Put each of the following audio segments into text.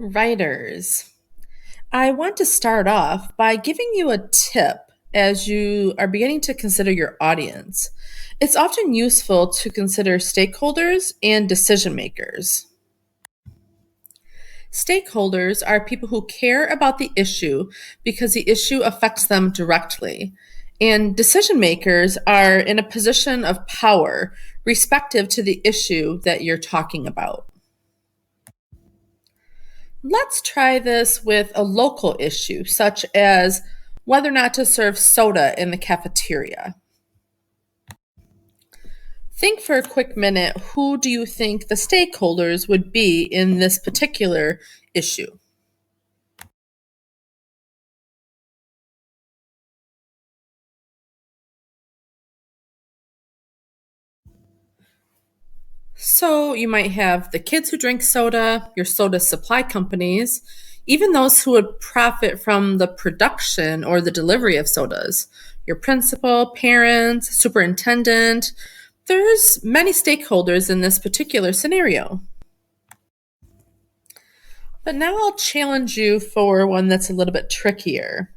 Writers. I want to start off by giving you a tip as you are beginning to consider your audience. It's often useful to consider stakeholders and decision makers. Stakeholders are people who care about the issue because the issue affects them directly. And decision makers are in a position of power, respective to the issue that you're talking about. Let's try this with a local issue, such as whether or not to serve soda in the cafeteria. Think for a quick minute, who do you think the stakeholders would be in this particular issue? So you might have the kids who drink soda, your soda supply companies, even those who would profit from the production or the delivery of sodas, your principal, parents, superintendent. There's many stakeholders in this particular scenario. But now I'll challenge you for one that's a little bit trickier.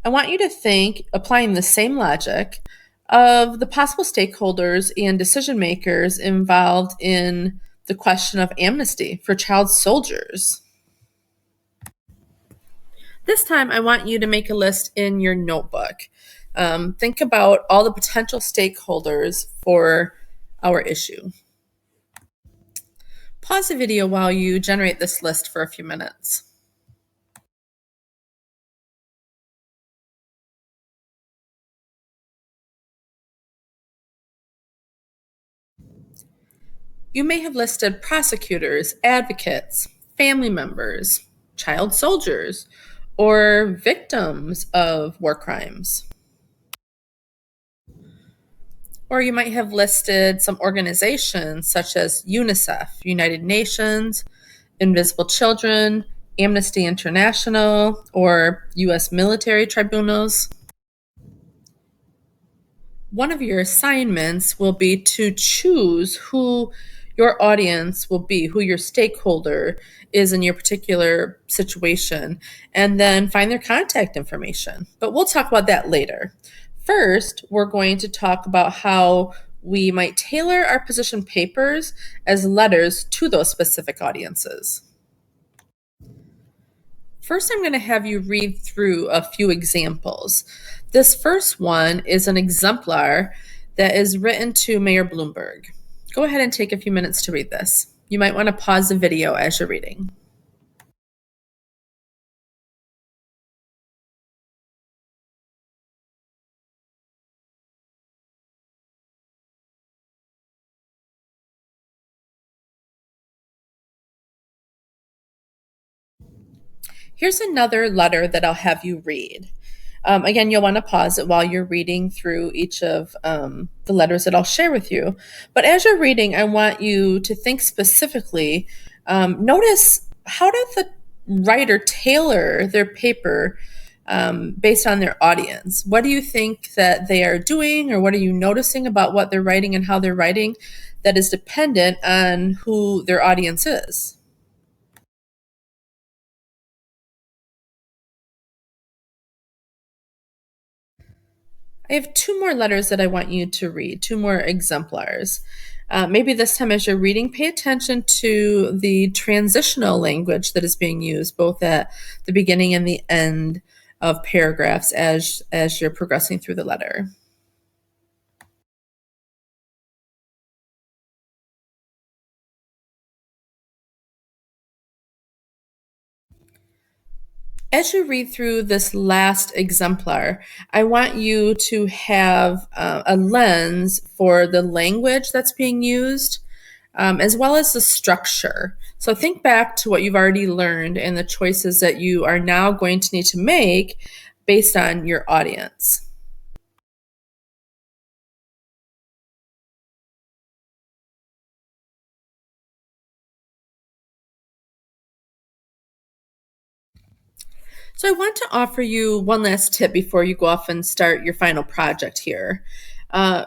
I want you to think, applying the same logic, of the possible stakeholders and decision makers involved in the question of amnesty for child soldiers. This time, I want you to make a list in your notebook. Think about all the potential stakeholders for our issue. Pause the video while you generate this list for a few minutes. You may have listed prosecutors, advocates, family members, child soldiers, or victims of war crimes. Or you might have listed some organizations such as UNICEF, United Nations, Invisible Children, Amnesty International, or U.S. military tribunals. One of your assignments will be to choose who your audience will be, who your stakeholder is in your particular situation, and then find their contact information. But we'll talk about that later. First, we're going to talk about how we might tailor our position papers as letters to those specific audiences. First, I'm going to have you read through a few examples. This first one is an exemplar that is written to Mayor Bloomberg. Go ahead and take a few minutes to read this. You might want to pause the video as you're reading. Here's another letter that I'll have you read. Again, you'll want to pause it while you're reading through each of the letters that I'll share with you. But as you're reading, I want you to think specifically. Notice, how did the writer tailor their paper based on their audience? What do you think that they are doing, or what are you noticing about what they're writing and how they're writing that is dependent on who their audience is? I have two more letters that I want you to read, two more exemplars. Maybe this time as you're reading, pay attention to the transitional language that is being used both at the beginning and the end of paragraphs as you're progressing through the letter. As you read through this last exemplar, I want you to have a lens for the language that's being used, as well as the structure. So think back to what you've already learned and the choices that you are now going to need to make based on your audience. So I want to offer you one last tip before you go off and start your final project here. Uh,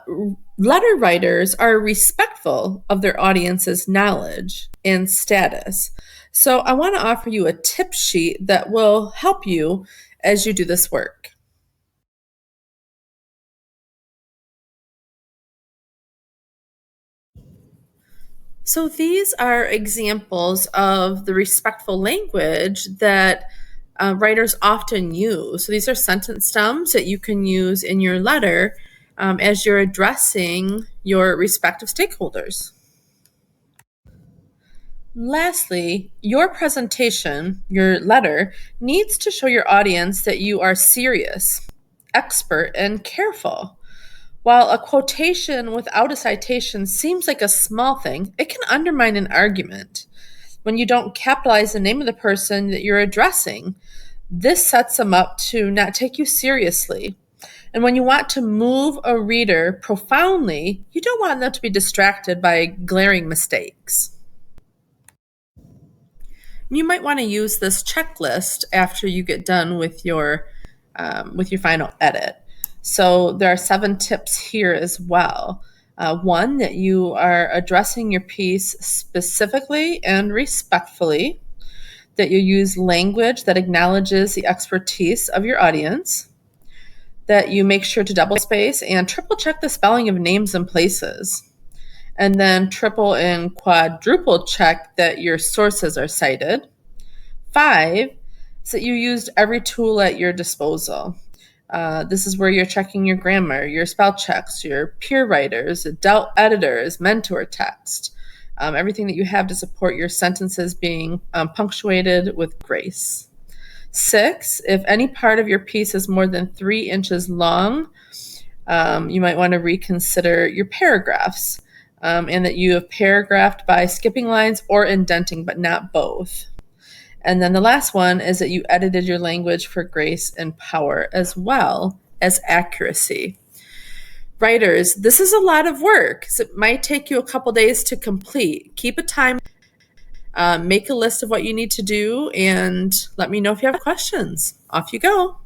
Letter writers are respectful of their audience's knowledge and status. So I want to offer you a tip sheet that will help you as you do this work. So these are examples of the respectful language that writers often use. So these are sentence stems that you can use in your letter as you're addressing your respective stakeholders. Lastly, your presentation, your letter, needs to show your audience that you are serious, expert, and careful. While a quotation without a citation seems like a small thing, it can undermine an argument. When you don't capitalize the name of the person that you're addressing, this sets them up to not take you seriously. And when you want to move a reader profoundly, you don't want them to be distracted by glaring mistakes. You might want to use this checklist after you get done with your final edit. So there are 7 tips here as well. One, that you are addressing your piece specifically and respectfully, that you use language that acknowledges the expertise of your audience, that you make sure to double space and triple check the spelling of names and places, and then triple and quadruple check that your sources are cited. 5 is that you used every tool at your disposal. This is where you're checking your grammar, your spell checks, your peer writers, adult editors, mentor text, everything that you have to support your sentences being punctuated with grace. 6, if any part of your piece is more than 3 inches long, you might want to reconsider your paragraphs, and that you have paragraphed by skipping lines or indenting, but not both. And then the last one is that you edited your language for grace and power as well as accuracy. Writers, this is a lot of work, so it might take you a couple days to complete. Keep a time, make a list of what you need to do, and let me know if you have questions. Off you go.